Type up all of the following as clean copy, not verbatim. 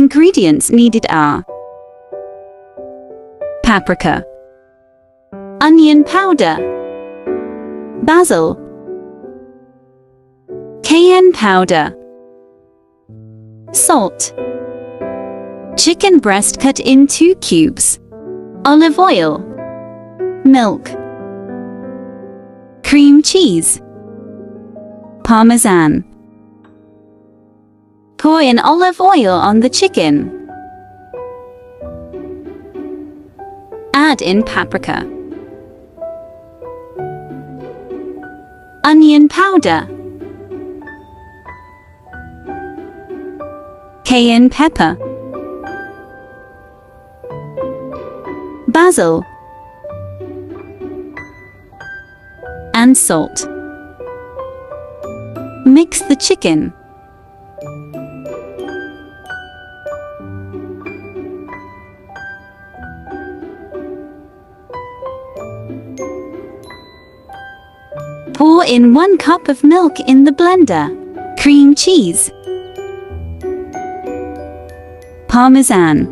Ingredients needed are paprika, onion powder, basil, cayenne powder, salt, chicken breast cut in 2 cubes, olive oil, milk, cream cheese, parmesan. Pour in olive oil on the chicken. Add in paprika, onion powder, cayenne pepper, basil, and salt. Mix the chicken. Pour in 1 cup of milk in the blender, cream cheese, parmesan,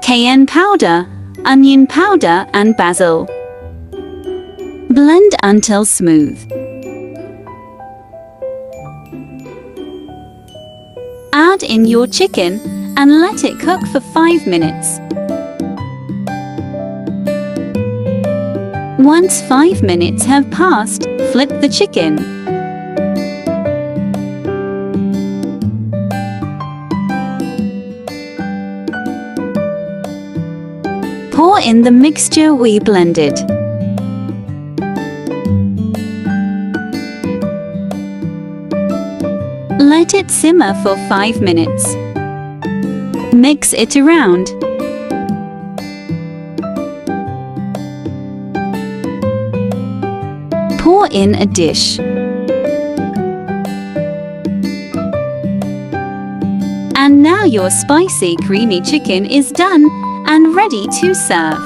cayenne powder, onion powder and basil. Blend until smooth. Add in your chicken and let it cook for 5 minutes. Once 5 minutes have passed, flip the chicken. Pour in the mixture we blended. Let it simmer for 5 minutes. Mix it around. Pour in a dish. And now your spicy creamy chicken is done and ready to serve.